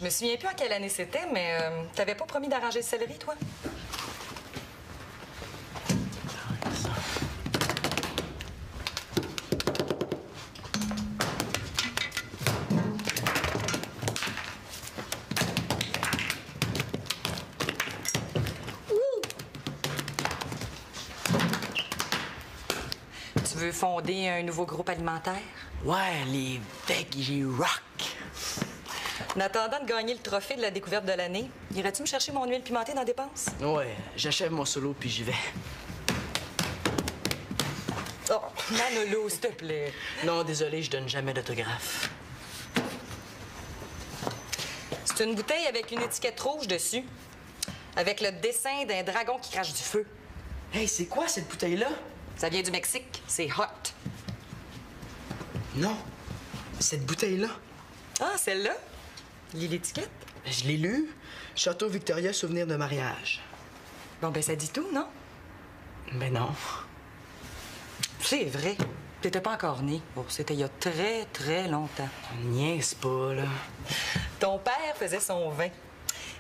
Je me souviens plus en quelle année c'était, mais t'avais pas promis d'arranger le céleri, toi? Tu veux fonder un nouveau groupe alimentaire? Ouais, les Veggie Rock. En attendant de gagner le trophée de la découverte de l'année, irais-tu me chercher mon huile pimentée dans la dépense? Ouais, j'achève mon solo puis j'y vais. Oh, Manolo, s'il te plaît. Non, désolé, je donne jamais d'autographe. C'est une bouteille avec une étiquette rouge dessus, avec le dessin d'un dragon qui crache du feu. Hey, c'est quoi cette bouteille-là? Ça vient du Mexique, c'est hot. Non, cette bouteille-là. Ah, celle-là? Lis l'étiquette. Je l'ai lu. Château Victoria, souvenir de mariage. Bon, ben ça dit tout, non? Ben non. C'est vrai. T'étais pas encore né. Bon, c'était il y a très, très longtemps. Niaise pas, là. Ton père faisait son vin.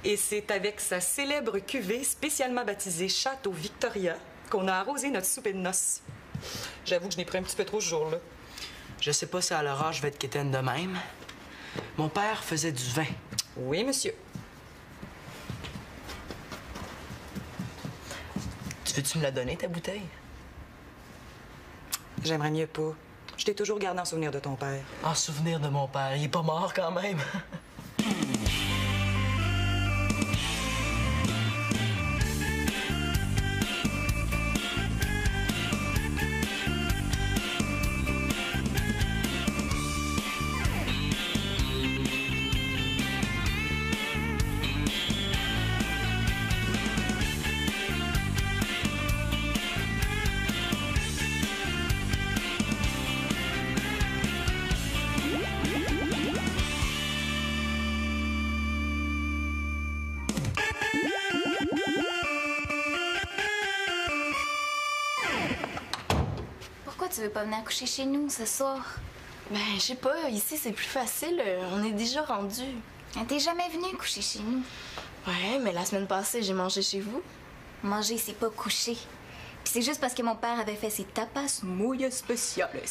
Et c'est avec sa célèbre cuvée spécialement baptisée Château Victoria qu'on a arrosé notre souper de noces. J'avoue que je n'ai pris un petit peu trop ce jour-là. Je sais pas si à l'orage je vais être quétaine de même. Mon père faisait du vin. Oui, monsieur. Tu veux-tu me la donner, ta bouteille? J'aimerais mieux pas. Je t'ai toujours gardé en souvenir de ton père. En souvenir de mon père. Il est pas mort quand même. Pourquoi tu veux pas venir coucher chez nous ce soir? Ben, je sais pas, ici c'est plus facile, on est déjà rendu. T'es jamais venu coucher chez nous. Ouais, mais la semaine passée, j'ai mangé chez vous. Manger, c'est pas coucher. Puis c'est juste parce que mon père avait fait ses tapas muy especiales. Ouais,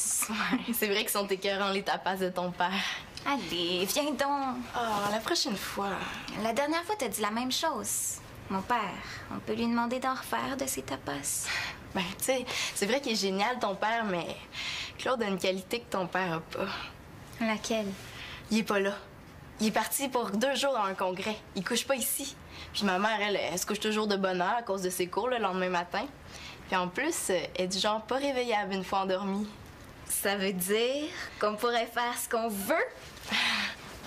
c'est vrai qu'ils sont écœurants, les tapas de ton père. Allez, viens donc. Oh, la prochaine fois. La dernière fois, t'as dit la même chose. Mon père, on peut lui demander d'en refaire de ses tapas. Ben, tu sais, c'est vrai qu'il est génial, ton père, mais Claude a une qualité que ton père a pas. Laquelle? Il est pas là. Il est parti pour 2 jours dans un congrès. Il couche pas ici. Puis ma mère, elle se couche toujours de bonne heure à cause de ses cours le lendemain matin. Puis en plus, elle est du genre pas réveillable une fois endormie. Ça veut dire qu'on pourrait faire ce qu'on veut?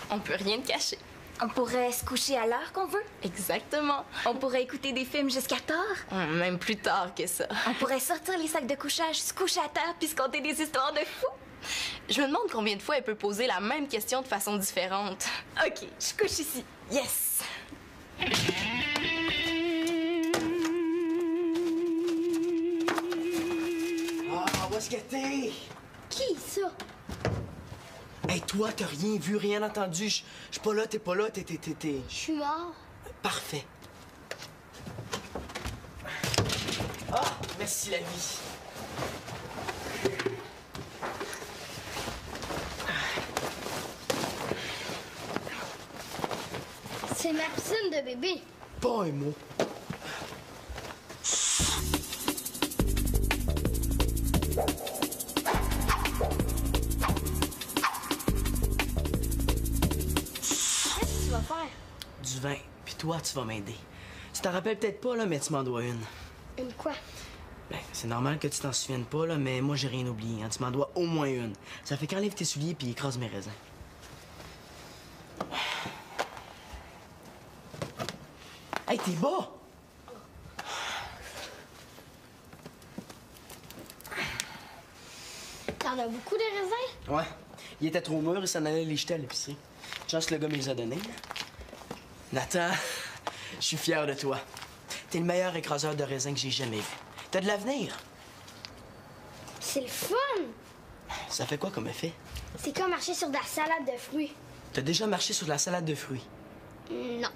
On peut rien te cacher. On pourrait se coucher à l'heure qu'on veut? Exactement. On pourrait écouter des films jusqu'à tard? Même plus tard que ça. On pourrait sortir les sacs de couchage, se coucher à terre puis se conter des histoires de fous? Je me demande combien de fois elle peut poser la même question de façon différente. OK, je couche ici. Yes! Ah, où est-ce que t'es? Qui, ça? Hey, toi, t'as rien vu, rien entendu. Je suis pas là, t'es pas là, t'es. Je suis mort. Parfait. Ah, merci la vie. C'est ma piscine de bébé. Pas un mot. Qu'est-ce que tu vas faire? Du vin. Puis toi, tu vas m'aider. Tu t'en rappelles peut-être pas, là, mais tu m'en dois une. Une quoi? Ben, c'est normal que tu t'en souviennes pas, là, mais moi, j'ai rien oublié. Hein. Tu m'en dois au moins une. Ça fait qu'enlève tes souliers puis écrase mes raisins. Hey, t'es bas! T'en as beaucoup de raisins? Ouais. Il était trop mûr et s'en allait les jeter à l'épicerie. Chance que le gars me les a donnés. Nathan, je suis fier de toi. T'es le meilleur écraseur de raisins que j'ai jamais vu. T'as de l'avenir. C'est le fun! Ça fait quoi comme effet? C'est comme marcher sur de la salade de fruits. T'as déjà marché sur de la salade de fruits. Non.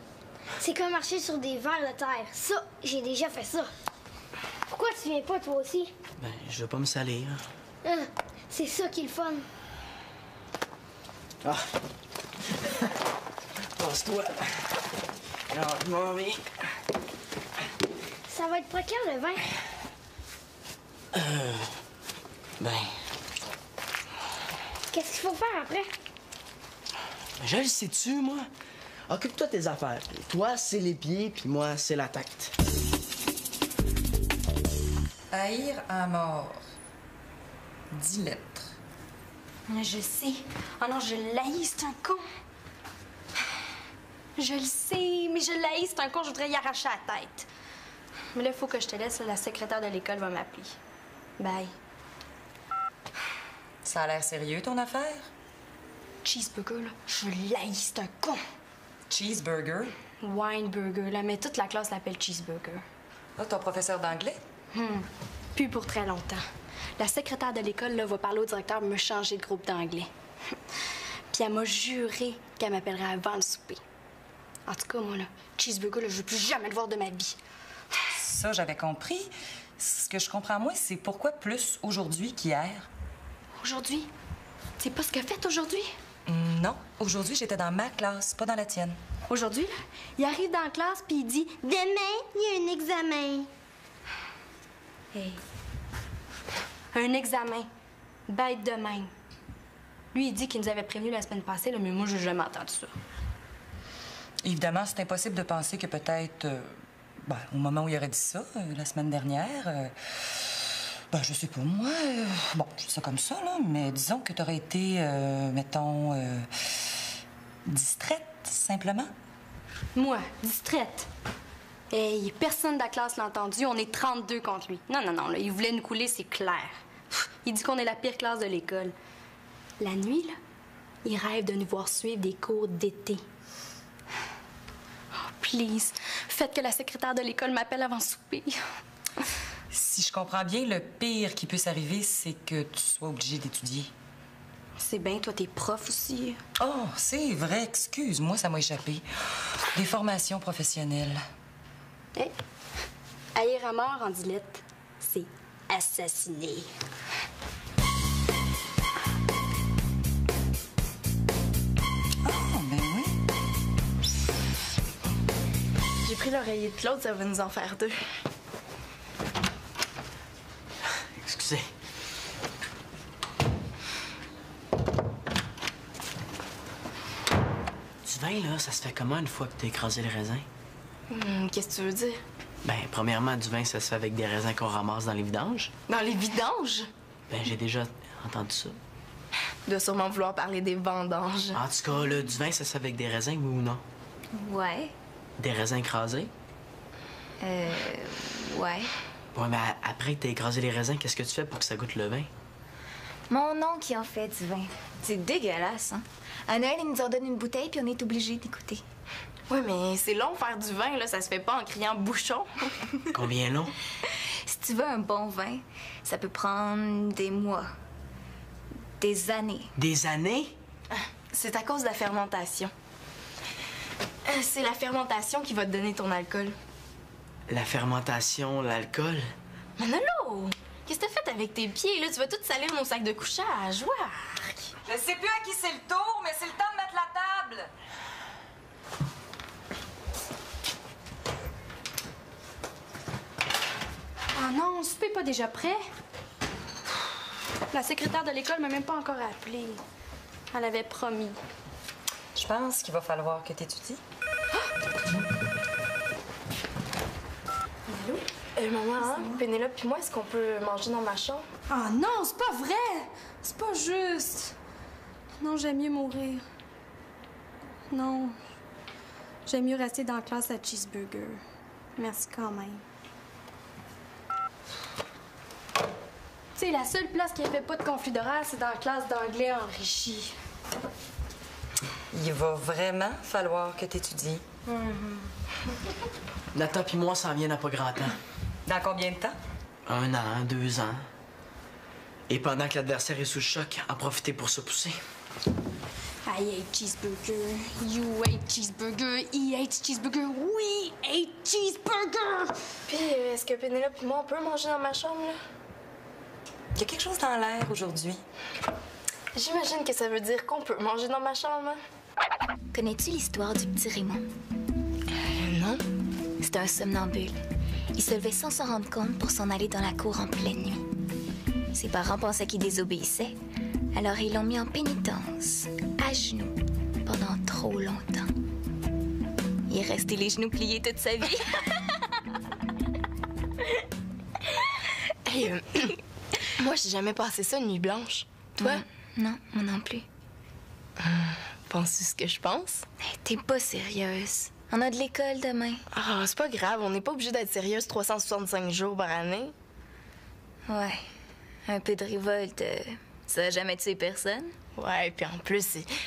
C'est comme marcher sur des vers de terre. Ça, j'ai déjà fait ça. Pourquoi tu viens pas, toi aussi? Ben, je veux pas me salir. Hein, c'est ça qui est le fun. Ah! Passe-toi. Alors, mamie. Ça va être pour quand, le vin? Ben, Qu'est-ce qu'il faut faire après? je le sais-tu, moi? Occupe-toi de tes affaires. Toi, c'est les pieds, puis moi, c'est la tête. Haïr à mort. 10 lettres. Je sais. Oh non, je l'haïs, c'est un con. Je le sais, mais je l'haïs, c'est un con, je voudrais y arracher la tête. Mais là, il faut que je te laisse, la secrétaire de l'école va m'appeler. Bye. Ça a l'air sérieux, ton affaire? Cheeseburger, là, je l'haïs, c'est un con. Cheeseburger? Wineburger, là, mais toute la classe l'appelle Cheeseburger. Ah, ton professeur d'anglais? Plus pour très longtemps. La secrétaire de l'école, là, va parler au directeur pour me changer de groupe d'anglais. Puis elle m'a juré qu'elle m'appellerait avant le souper. En tout cas, moi, là, Cheeseburger, là, je veux plus jamais le voir de ma vie. Ça, j'avais compris. Ce que je comprends, moi, c'est pourquoi plus aujourd'hui qu'hier. Aujourd'hui? C'est pas ce que fait aujourd'hui? Non, aujourd'hui, j'étais dans ma classe, pas dans la tienne. Aujourd'hui, là, il arrive dans la classe puis il dit « Demain, il y a un examen. » Hey. Un examen. Bête de même. Lui, il dit qu'il nous avait prévenu la semaine passée, là, mais moi, j'ai jamais entendu ça. Évidemment, c'est impossible de penser que peut-être, au moment où il aurait dit ça, la semaine dernière, je sais pas, moi, je dis ça comme ça, là, mais disons que t'aurais été, mettons, distraite, simplement. Moi, distraite. Hey, personne de la classe l'a entendu. On est 32 contre lui. Non, là, il voulait nous couler, c'est clair. Il dit qu'on est la pire classe de l'école. La nuit, là, il rêve de nous voir suivre des cours d'été. Oh, please, faites que la secrétaire de l'école m'appelle avant souper. Si je comprends bien, le pire qui puisse arriver, c'est que tu sois obligé d'étudier. C'est bien, toi, t'es prof aussi. Oh, c'est vrai, excuse-moi, ça m'a échappé. Des formations professionnelles. Hey, haïr à mort en 10 lettres, c'est assassiner. Oh, ben oui. J'ai pris l'oreiller de Claude, ça va nous en faire 2. Excusez. Du vin, là, ça se fait comment une fois que t'as écrasé le raisin? Qu'est-ce que tu veux dire? Ben, premièrement, du vin, ça se fait avec des raisins qu'on ramasse dans les vidanges. Dans les vidanges? Ben, j'ai déjà entendu ça. Tu dois sûrement vouloir parler des vendanges. En tout cas, là, du vin, ça se fait avec des raisins, oui ou non? Ouais. Des raisins écrasés? Ouais. Ouais, mais après que t'as écrasé les raisins, qu'est-ce que tu fais pour que ça goûte le vin? Mon oncle qui en fait du vin. C'est dégueulasse, hein? À Noël, il nous en donne une bouteille, puis on est obligé d'écouter. Oui, mais c'est long faire du vin, là. Ça se fait pas en criant bouchon. Combien long? Si tu veux un bon vin, ça peut prendre des mois. Des années. Des années? C'est à cause de la fermentation. C'est la fermentation qui va te donner ton alcool. La fermentation, l'alcool? Manolo! Qu'est-ce que t'as fait avec tes pieds, là? Tu vas tout salir nos sacs de couchage. Wark! Je sais plus à qui c'est le tour, mais c'est le temps de mettre la table. Ah non, le souper est pas déjà prêt? La secrétaire de l'école m'a même pas encore appelé. Elle avait promis. Je pense qu'il va falloir que tu étudies. Allô? Maman, Pénélope puis moi, est-ce qu'on peut manger dans ma chambre? Ah non, c'est pas vrai! C'est pas juste. Non, j'aime mieux mourir. Non. J'aime mieux rester dans la classe à Cheeseburger. Merci quand même. Tu sais, la seule place qui avait pas de conflit d'horaire, c'est dans la classe d'anglais enrichi. Il va vraiment falloir que tu étudies. Nata puis moi, ça en vient à pas grand temps. Dans combien de temps? 1 an, 2 ans. Et pendant que l'adversaire est sous le choc, en profiter pour se pousser. I hate cheeseburger. You hate cheeseburger. He hates cheeseburger. We hate cheeseburger. Puis, est-ce que Pénélope et moi, on peut manger dans ma chambre, là? Il y a quelque chose dans l'air aujourd'hui. J'imagine que ça veut dire qu'on peut manger dans ma chambre. Hein? Connais-tu l'histoire du petit Raymond? Non. C'était un somnambule. Il se levait sans s'en rendre compte pour s'en aller dans la cour en pleine nuit. Ses parents pensaient qu'il désobéissait, alors ils l'ont mis en pénitence, à genoux, pendant trop longtemps. Il est resté les genoux pliés toute sa vie. Hey, moi, j'ai jamais passé ça une nuit blanche. Toi? Non, moi non plus. Penses-tu ce que je pense? Hey, t'es pas sérieuse. On a de l'école demain. Ah, c'est pas grave, on n'est pas obligé d'être sérieuse 365 jours par année. Ouais, un peu de révolte, ça a jamais tué personne. Ouais, puis en plus,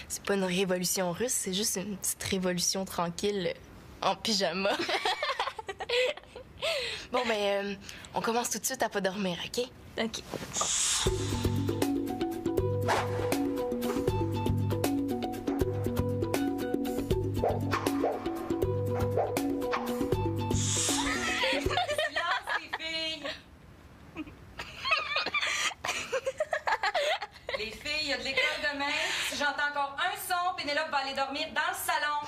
c'est pas une révolution russe, c'est juste une petite révolution tranquille en pyjama. Bon, ben, on commence tout de suite à pas dormir, OK? OK. Les filles, il y a de l'école demain. Si j'entends encore un son, Pénélope va aller dormir dans le salon.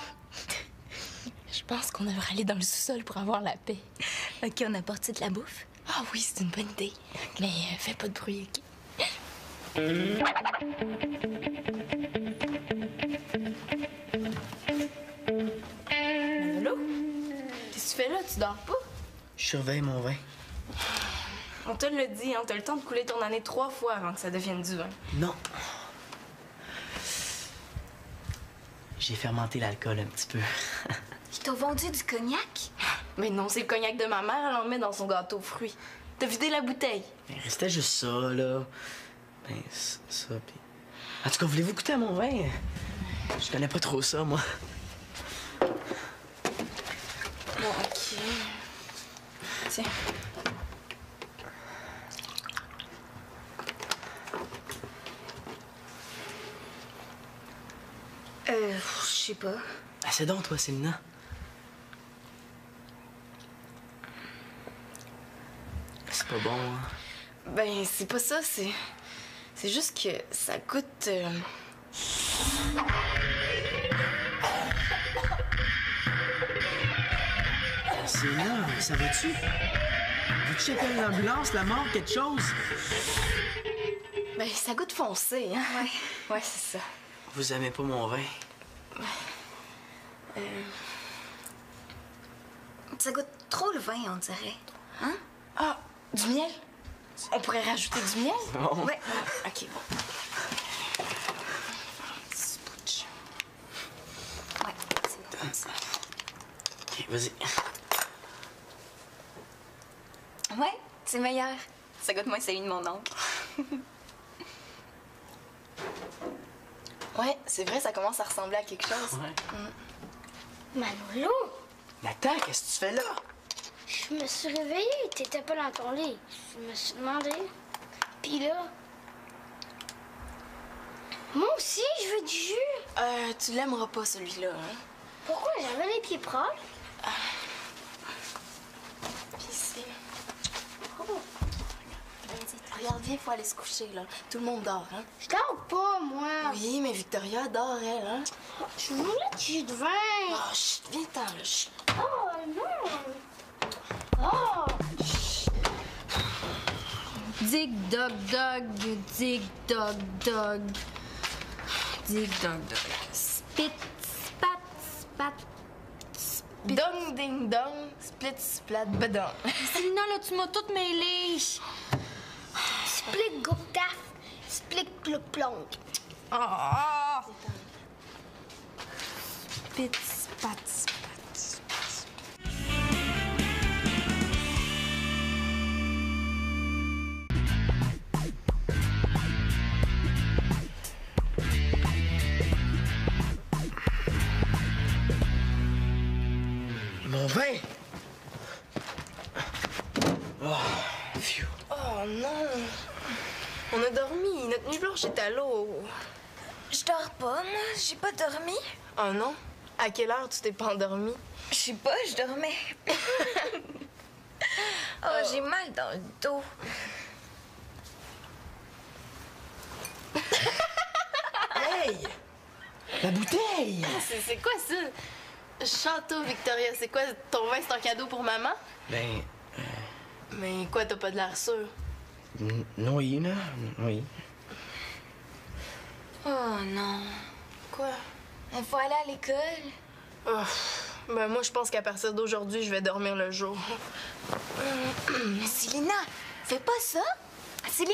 Je pense qu'on devrait aller dans le sous-sol pour avoir la paix. OK, on apporte de la bouffe? Ah oui, c'est une bonne idée. Mais fais pas de bruit, OK? Allô? Qu'est-ce que tu fais là? Tu dors pas? Je surveille mon vin. On te le dit, hein, t'as le temps de couler ton année 3 fois avant que ça devienne du vin. Non. J'ai fermenté l'alcool un petit peu. Ils t'ont vendu du cognac? Mais non, c'est le cognac de ma mère, elle en met dans son gâteau aux fruits. T'as vidé la bouteille. Mais restait juste ça, là. Ben, ça, pis... En tout cas, voulez-vous goûter à mon vin? Je connais pas trop ça, moi. Bon, OK. Tiens. Je sais pas. Ah, c'est donc, toi, Célina. C'est pas bon, hein? Ben, c'est pas ça, c'est juste que ça goûte... Célina, ça va-tu? Veux-tu checker une ambulance, la mort, quelque chose? Ben, ça goûte foncé, hein? Ouais, c'est ça. Vous aimez pas mon vin? Ça goûte trop le vin, on dirait. Hein? Ah, du miel? On pourrait rajouter du miel? Non. Ouais. OK, bon. Spooch. Ouais, c'est bon, ça. OK, vas-y. Ouais, c'est meilleur. Ça goûte moins celui de mon oncle. Ouais, c'est vrai, ça commence à ressembler à quelque chose. Ouais. Manolo, Nathan, qu'est-ce que tu fais là? je me suis réveillée, t'étais pas dans ton lit. Je me suis demandé. Puis là... Moi aussi, je veux du jus. Tu l'aimeras pas, celui-là, hein? Pourquoi? J'avais les pieds propres. Puis ici. Oh, Regarde, viens, faut aller se coucher, là. Tout le monde dort, hein? je dors pas, moi. Oui, mais Victoria dort, elle, hein? Je voulais du jus de vin. Ah, chut, viens-t'en, là, chut. Oh, non. Oh. Dig dog dog, dig dog dog. Dig dog dog. Spit, spat, spat. Dong, ding, dong, split, splat, bedon. Célina, là, tu m'as toute mêlée. Split goup taf. Split plouc plonk. Ah! Spit, spat, spat. Mon vin! Oh, phew. Oh non! On a dormi. Notre nuit blanche est à l'eau. Je dors pas, moi. J'ai pas dormi. Oh non? À quelle heure tu t'es pas endormie? Je sais pas, je dormais. Oh, j'ai mal dans le dos. Hey! La bouteille! C'est quoi ça? Château Victoria, c'est quoi? Ton vin, c'est un cadeau pour maman? Ben, Mais quoi, t'as pas de l'air sûr? oui, là. Oui. Oh non. Quoi? Il faut aller à l'école. Oh, ben moi, je pense qu'à partir d'aujourd'hui, je vais dormir le jour. Célina, fais pas ça. Célina!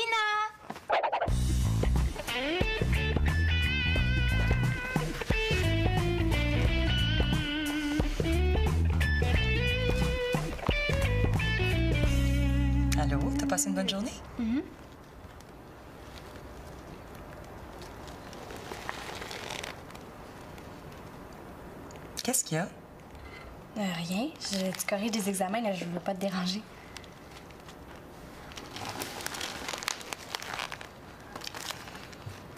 Allô, t'as passé une bonne journée? Qu'est-ce qu'il y a? Rien. Tu corriges des examens, là, je veux pas te déranger.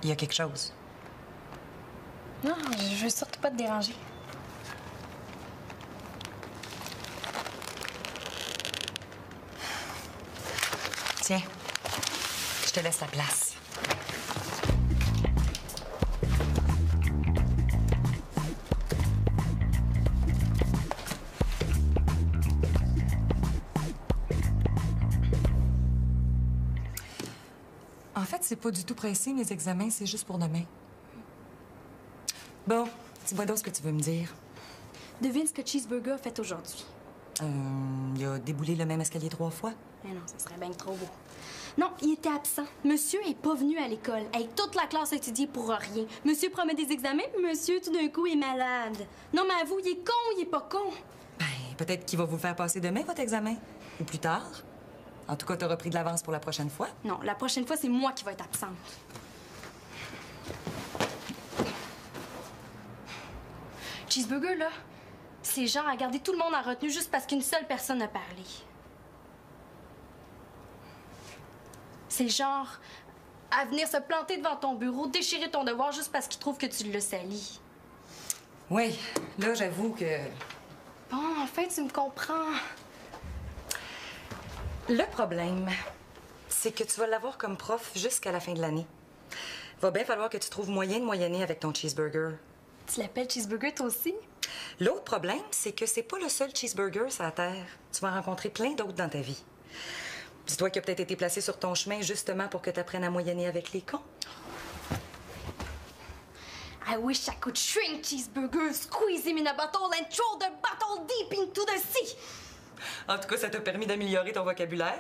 Il y a quelque chose. Non, je veux surtout pas te déranger. Tiens, je te laisse la place. En fait, c'est pas du tout pressé, mes examens, c'est juste pour demain. Bon, dis-moi donc ce que tu veux me dire. Devine ce que Cheeseburger a fait aujourd'hui. Il a déboulé le même escalier 3 fois. Mais non, ça serait bien trop beau. Non, il était absent. Monsieur est pas venu à l'école. Hey, toute la classe a étudié pour rien. Monsieur promet des examens, puis monsieur, tout d'un coup, est malade. Non, mais avoue, il est con ou il est pas con? Ben, peut-être qu'il va vous le faire passer demain, votre examen. Ou plus tard. En tout cas, t'auras pris de l'avance pour la prochaine fois. Non, la prochaine fois, c'est moi qui vais être absente. Cheeseburger, là, c'est genre à garder tout le monde en retenue juste parce qu'une seule personne a parlé. C'est genre à venir se planter devant ton bureau, déchirer ton devoir juste parce qu'il trouve que tu l'as sali. Oui, là, j'avoue que... Bon, enfin, tu me comprends. Le problème, c'est que tu vas l'avoir comme prof jusqu'à la fin de l'année. Va bien falloir que tu trouves moyen de moyenner avec ton cheeseburger. Tu l'appelles Cheeseburger, toi aussi? L'autre problème, c'est que c'est pas le seul cheeseburger sur la Terre. Tu vas en rencontrer plein d'autres dans ta vie. Dis-toi qu'il a peut-être été placé sur ton chemin justement pour que tu apprennes à moyenner avec les cons. I wish I could shrink Cheeseburger, squeeze him in a bottle and throw the bottle deep into the sea. En tout cas, ça t'a permis d'améliorer ton vocabulaire.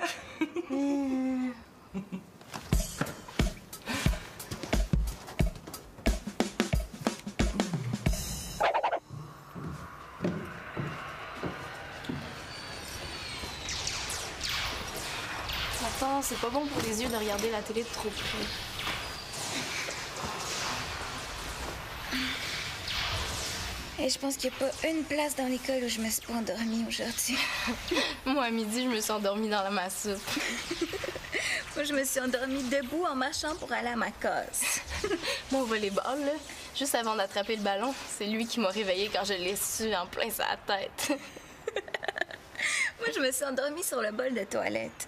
Attends, c'est pas bon pour les yeux de regarder la télé de trop près. Et je pense qu'il n'y a pas une place dans l'école où je me suis pas endormie aujourd'hui. Moi, à midi, je me suis endormie dans ma soupe. Moi, je me suis endormie debout en marchant pour aller à ma case. Moi, au volleyball, là, juste avant d'attraper le ballon, c'est lui qui m'a réveillée quand je l'ai su en plein sa tête. Moi, je me suis endormie sur le bol de toilette.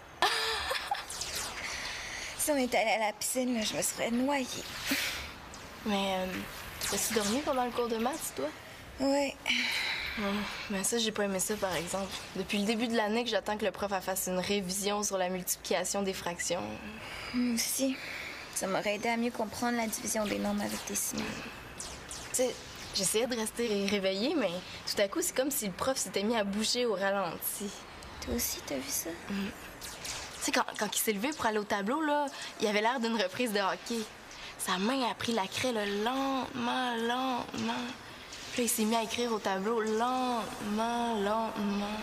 Si on était allé à la piscine, là, je me serais noyée. Mais, t'as-tu dormi pendant le cours de maths, toi? Ouais. Mais ça, j'ai pas aimé ça, par exemple. Depuis le début de l'année que j'attends que le prof fasse une révision sur la multiplication des fractions. Moi aussi. Ça m'aurait aidé à mieux comprendre la division des nombres avec des signes. Tu sais, j'essayais de rester réveillée, mais tout à coup, c'est comme si le prof s'était mis à bouger au ralenti. Toi aussi, t'as vu ça? Tu sais, quand il s'est levé pour aller au tableau, là, il avait l'air d'une reprise de hockey. Sa main a pris la craie, là, lentement, lentement. Puis là, il s'est mis à écrire au tableau lentement, lentement.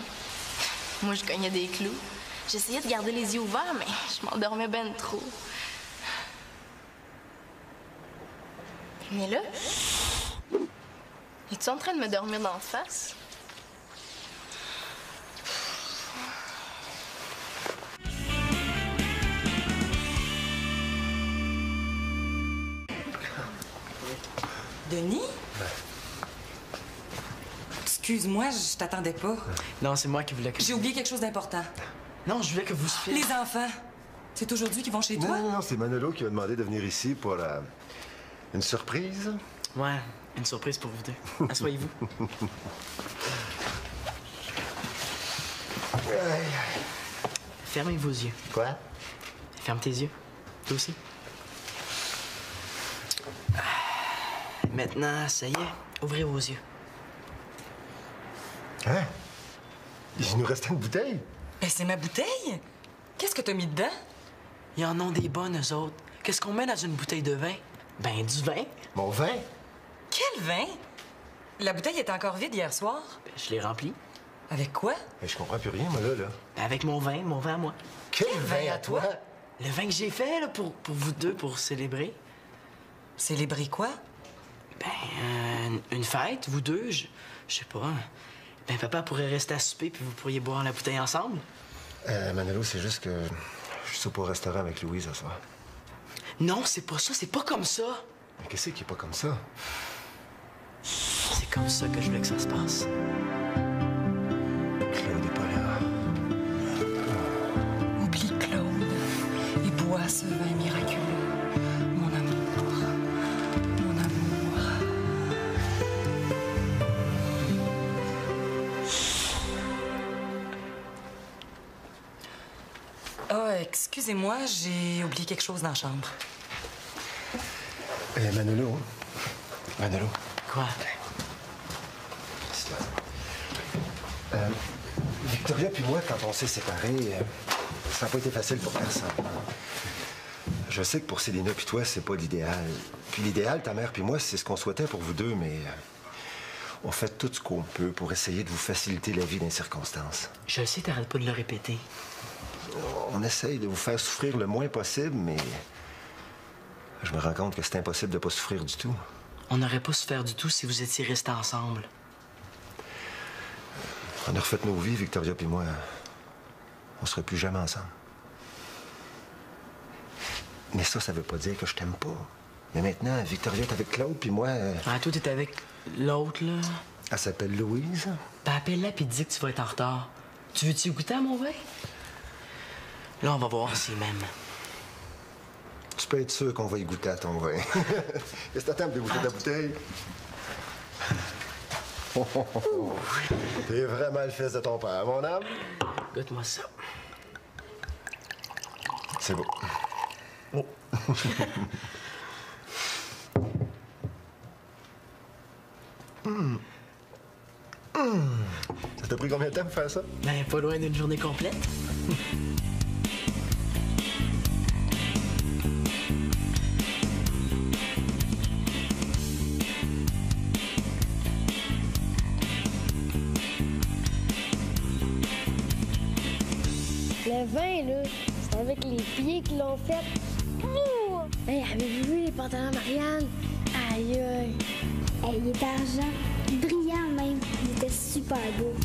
Moi, je cognais des clous. J'essayais de garder les yeux ouverts, mais je m'endormais ben trop. Mais là, es-tu en train de me dormir d'en face? Denis? Excuse-moi, je t'attendais pas. Non, c'est moi qui voulais que... J'ai oublié quelque chose d'important. Non, je voulais que vous... Les enfants. C'est aujourd'hui qu'ils vont chez toi? Non, c'est Manolo qui m'a demandé de venir ici pour une surprise. Ouais, une surprise pour vous deux. Asseyez-vous. Fermez vos yeux. Quoi? Ferme tes yeux. Toi aussi. Maintenant, ça y est, ouvrez vos yeux. Hein? Il nous restait une bouteille? Ben, c'est ma bouteille. Qu'est-ce que t'as mis dedans? Ils en ont des bonnes, eux autres. Qu'est-ce qu'on met dans une bouteille de vin? Ben, du vin. Mon vin? Quel vin? La bouteille était encore vide hier soir. Ben, je l'ai remplie. Avec quoi? Mais je comprends plus rien, moi, là. Ben, avec mon vin à moi. Quel vin à toi? Le vin que j'ai fait, là, pour vous deux, pour célébrer. Célébrer quoi? Ben, une fête, vous deux, je sais pas. Ben, papa pourrait rester à souper, puis vous pourriez boire la bouteille ensemble. Manolo, c'est juste que je soupe au restaurant avec Louise ce soir. Non, c'est pas ça, c'est pas comme ça. Mais qu'est-ce qui est pas comme ça? C'est comme ça que je voulais que ça se passe. Claude est pas là. Oublie Claude et bois ce vin miraculeux. Mon amour. Mon amour. Ah, excusez-moi, j'ai oublié quelque chose dans la chambre. Manolo. Manolo. Quoi? Victoria puis moi, quand on s'est séparés, ça n'a pas été facile pour personne. Je sais que pour Célina puis toi, c'est pas l'idéal. Puis l'idéal, ta mère puis moi, c'est ce qu'on souhaitait pour vous deux, mais on fait tout ce qu'on peut pour essayer de vous faciliter la vie dans les circonstances. Je sais, t'arrêtes pas de le répéter. On essaye de vous faire souffrir le moins possible, mais je me rends compte que c'est impossible de pas souffrir du tout. On n'aurait pas souffert du tout si vous étiez restés ensemble. On a refait nos vies, Victoria puis moi. On serait plus jamais ensemble. Mais ça veut pas dire que je t'aime pas. Mais maintenant, Victoria est avec Claude, puis moi... Ah, toi, t'es avec l'autre, là. Elle s'appelle Louise. Ben, appelle-la puis dis que tu vas être en retard. Tu veux-tu goûter à mon vin? Là, on va voir s'il m'aime. Tu peux être sûr qu'on va y goûter à ton vin. Est-ce que t'attends de goûter de la bouteille? T'es vraiment le fils de ton père, mon âme. Goûte-moi ça. C'est beau. Oh. Ça t'a pris combien de temps pour faire ça? Ben, pas loin d'une journée complète. Le vin, là, c'est avec les pieds qu'ils l'ont fait. Ouh! Hey, avez-vous vu les pantalons à Marianne? Aïe, aïe. Hey, il était argent, brillant même. Il était super beau.